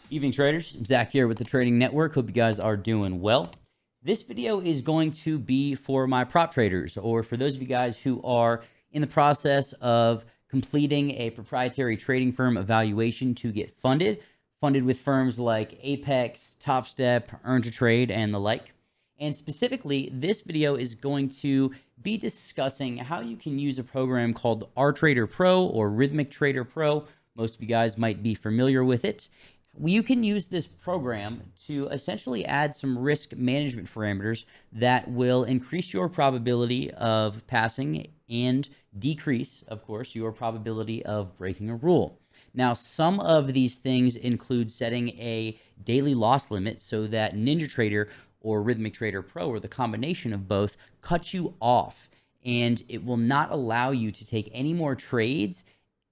Evening traders, Zach here with the Trading Network. Hope you guys are doing well. This video is going to be for my prop traders, or for those of you guys who are in the process of completing a proprietary trading firm evaluation to get funded with firms like Apex, Top Step, NinjaTrader, and the like. And specifically, this video is going to be discussing how you can use a program called RTrader Pro or Rithmic Trader Pro. Most of you guys might be familiar with it. You can use this program to essentially add some risk management parameters that will increase your probability of passing and decrease, of course, your probability of breaking a rule. Now, some of these things include setting a daily loss limit so that NinjaTrader or Rithmic Trader Pro, or the combination of both, cuts you off, and it will not allow you to take any more trades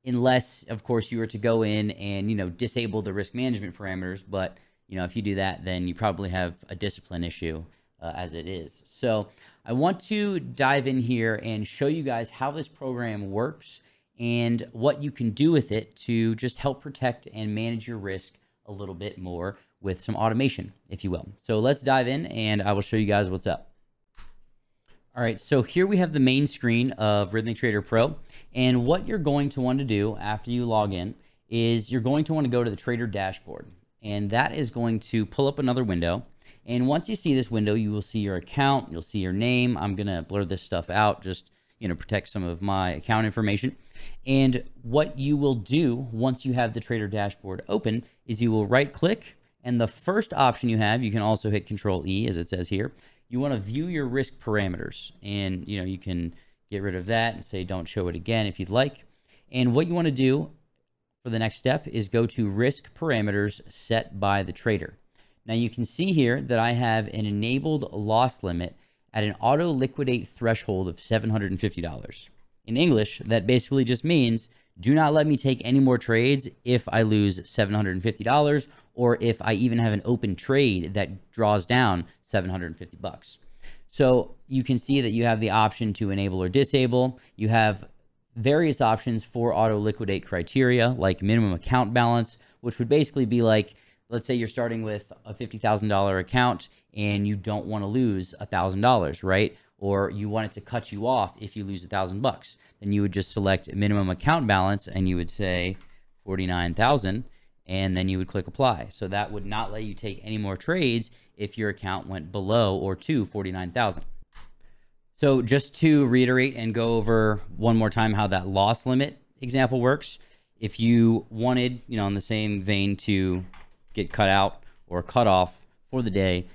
unless, of course, you were to go in and, disable the risk management parameters. But, if you do that, then you probably have a discipline issue as it is. So I want to dive in here and show you guys how this program works and what you can do with it to just help protect and manage your risk a little bit more with some automation, if you will. So let's dive in and I will show you guys what's up. All right, so here we have the main screen of Rithmic Trader Pro. And what you're going to want to do after you log in is you're going to want to go to the trader dashboard. And that is going to pull up another window. And once you see this window, you will see your account, you'll see your name. I'm going to blur this stuff out, just protect some of my account information. And what you will do once you have the trader dashboard open is you will right click, and the first option you have, you can also hit Control E as it says here. You want to view your risk parameters, and you can get rid of that and say don't show it again if you'd like. And what you want to do for the next step is go to risk parameters set by the trader. Now you can see here that I have an enabled loss limit at an auto liquidate threshold of $750. In English, that basically just means do not let me take any more trades if I lose $750, or if I even have an open trade that draws down 750 bucks. So you can see that you have the option to enable or disable. You have various options for auto liquidate criteria, like minimum account balance, which would basically be like, let's say you're starting with a $50,000 account and you don't want to lose $1,000, right? Or you want it to cut you off if you lose $1,000 then you would just select minimum account balance and you would say 49,000, and then you would click apply. So that would not let you take any more trades if your account went below or to 49,000. So just to reiterate and go over one more time how that loss limit example works, if you wanted, in the same vein, to get cut out or cut off for the day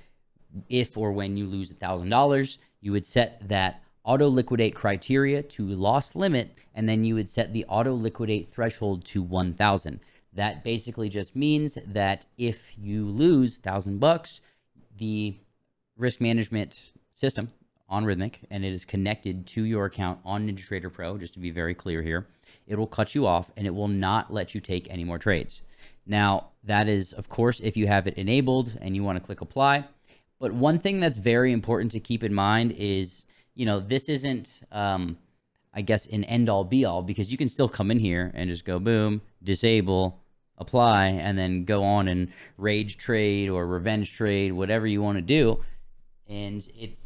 if or when you lose $1,000, you would set that auto liquidate criteria to loss limit, and then you would set the auto liquidate threshold to 1,000. That basically just means that if you lose $1,000, the risk management system on Rithmic, and it is connected to your account on NinjaTrader Pro, just to be very clear here, it will cut you off and it will not let you take any more trades. Now, that is, of course, if you have it enabled and you want to click apply. But one thing that's very important to keep in mind is, this isn't, I guess, an end-all be-all, because you can still come in here and just go boom, disable, apply, and then go on and rage trade or revenge trade, whatever you want to do. And it's,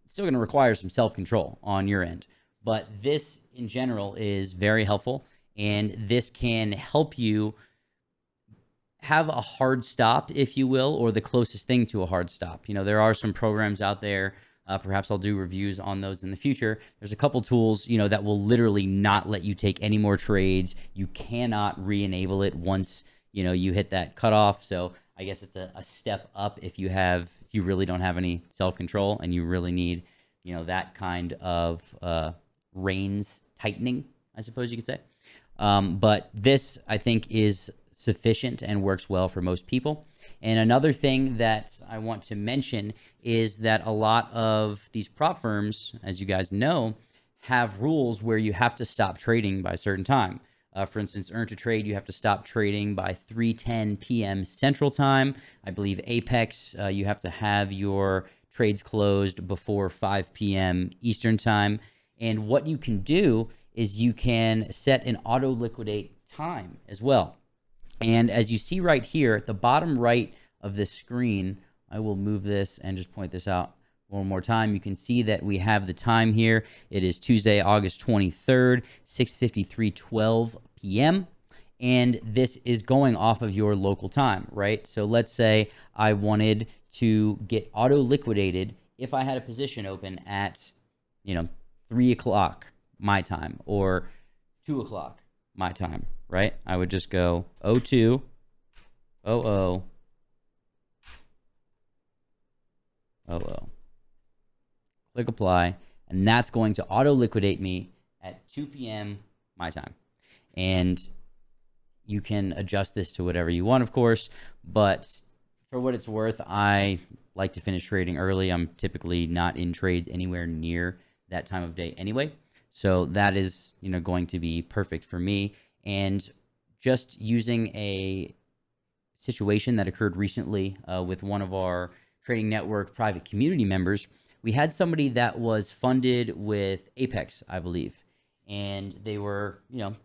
still going to require some self-control on your end. But this, in general, is very helpful, and this can help you have a hard stop, if you will, or the closest thing to a hard stop. There are some programs out there. Perhaps I'll do reviews on those in the future. There's a couple tools, that will literally not let you take any more trades. You cannot re-enable it once, you hit that cutoff. So I guess it's a step up if you really don't have any self-control and you really need, that kind of reins tightening, I suppose you could say. But this, I think, is sufficient and works well for most people. And another thing that I want to mention is that a lot of these prop firms, as you guys know, have rules where you have to stop trading by a certain time. For instance, NinjaTrader, you have to stop trading by 3:10 p.m. Central Time. I believe Apex, you have to have your trades closed before 5 p.m. Eastern Time. And what you can do is you can set an auto liquidate time as well. And as you see right here at the bottom right of this screen, I will move this and just point this out one more time. You can see that we have the time here. It is Tuesday, August 23rd, 6:53:12 p.m. And this is going off of your local time, right? So let's say I wanted to get auto liquidated if I had a position open at, 3 o'clock my time or 2 o'clock my time, right? I would just go 02 00 00. Click apply, and that's going to auto liquidate me at 2 p.m. my time. And you can adjust this to whatever you want, of course, but for what it's worth, I like to finish trading early. I'm typically not in trades anywhere near that time of day anyway. So that is, going to be perfect for me. And just using a situation that occurred recently with one of our Trading Network private community members, we had somebody that was funded with Apex, I believe, and they were,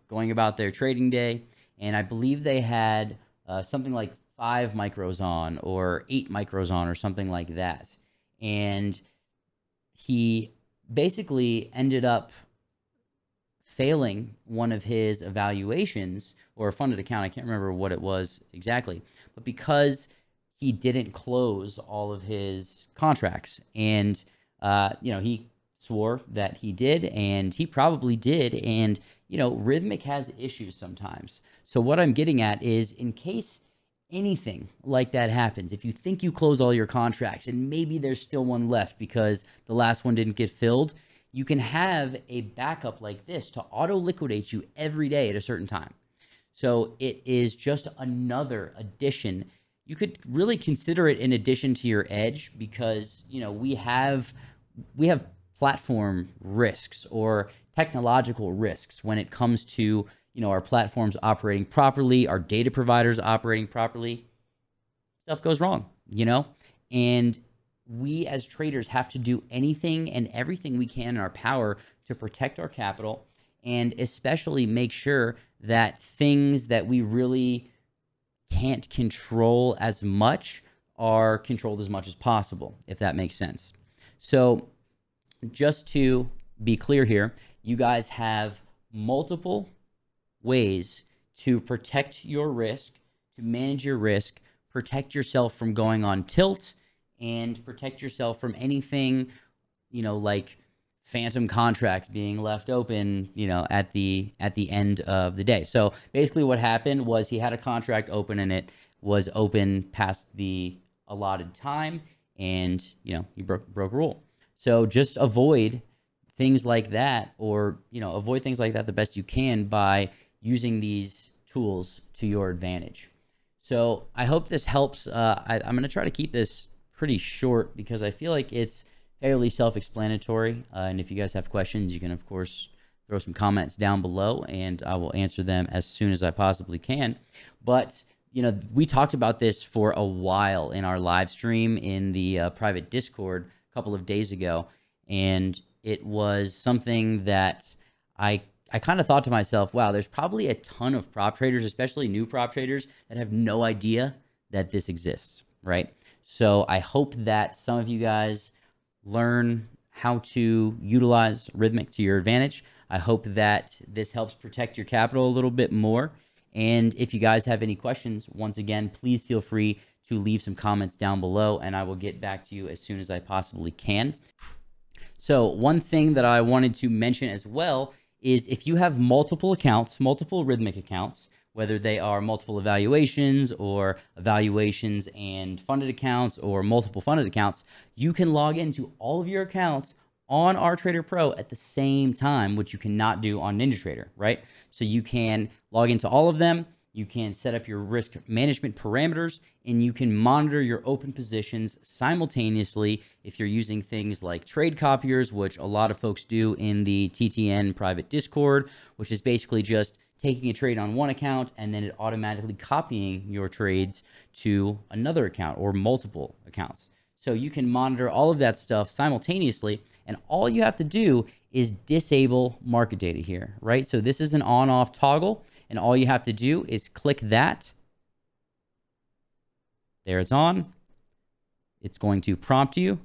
going about their trading day, and I believe they had something like 5 micros on or 8 micros on or something like that. And he basically ended up failing one of his evaluations or a funded account. I can't remember what it was exactly, but because he didn't close all of his contracts, and he swore that he did, and he probably did, and Rithmic has issues sometimes. So what I'm getting at is, in case anything like that happens, if you think you close all your contracts and maybe there's still one left because the last one didn't get filled, you can have a backup like this to auto liquidate you every day at a certain time. So it is just another addition. You could really consider it in addition to your edge, because we have platform risks or technological risks when it comes to our platforms operating properly, our data providers operating properly. Stuff goes wrong, and we as traders have to do anything and everything we can in our power to protect our capital, and especially make sure that things that we really can't control as much are controlled as much as possible, if that makes sense. So just to be clear here, you guys have multiple ways to protect your risk, to manage your risk, protect yourself from going on tilt, and protect yourself from anything, like phantom contracts being left open, at the end of the day. So basically what happened was he had a contract open and it was open past the allotted time, and, he broke a rule. So just avoid things like that, or, avoid things like that the best you can by using these tools to your advantage. So I hope this helps. I'm going to try to keep this pretty short because I feel like it's fairly self-explanatory. And if you guys have questions, you can, of course, throw some comments down below and I will answer them as soon as I possibly can. But, we talked about this for a while in our live stream in the private Discord a couple of days ago. And it was something that I kind of thought to myself, wow, there's probably a ton of prop traders, especially new prop traders, that have no idea that this exists, right? So I hope that some of you guys learn how to utilize Rithmic to your advantage. I hope that this helps protect your capital a little bit more. And if you guys have any questions, once again, please feel free to leave some comments down below and I will get back to you as soon as I possibly can. So one thing that I wanted to mention as well is if you have multiple accounts, multiple Rithmic accounts, whether they are multiple evaluations or evaluations and funded accounts or multiple funded accounts, you can log into all of your accounts on RTrader Pro at the same time, which you cannot do on NinjaTrader, right? So you can log into all of them, you can set up your risk management parameters, and you can monitor your open positions simultaneously if you're using things like trade copiers, which a lot of folks do in the TTN private Discord, which is basically just taking a trade on one account and then it automatically copying your trades to another account or multiple accounts. So you can monitor all of that stuff simultaneously, and all you have to do is disable market data here, right? So this is an on-off toggle, and all you have to do is click that There it's on. It's going to prompt you,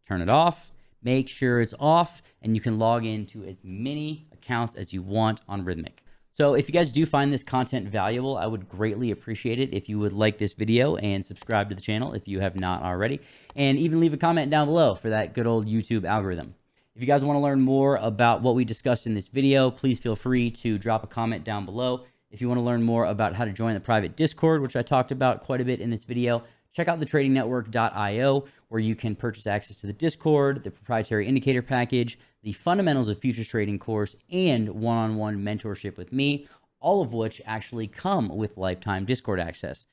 turn it off, make sure it's off, and you can log into as many accounts as you want on Rithmic. So if you guys do find this content valuable, I would greatly appreciate it if you would like this video and subscribe to the channel if you have not already, and even leave a comment down below for that good old YouTube algorithm. If you guys want to learn more about what we discussed in this video, please feel free to drop a comment down below. If you want to learn more about how to join the private Discord, which I talked about quite a bit in this video, check out the tradingnetwork.io, where you can purchase access to the Discord, the proprietary indicator package, the fundamentals of futures trading course, and one-on-one mentorship with me, all of which actually come with lifetime Discord access.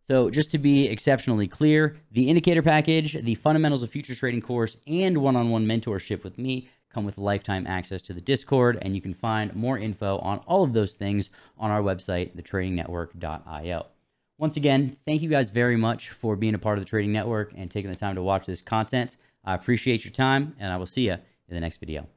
So just to be exceptionally clear, the indicator package, the fundamentals of futures trading course, and one-on-one mentorship with me come with lifetime access to the Discord, and you can find more info on all of those things on our website, thetradingnetwork.io. Once again, thank you guys very much for being a part of the Trading Network and taking the time to watch this content. I appreciate your time, and I will see you in the next video.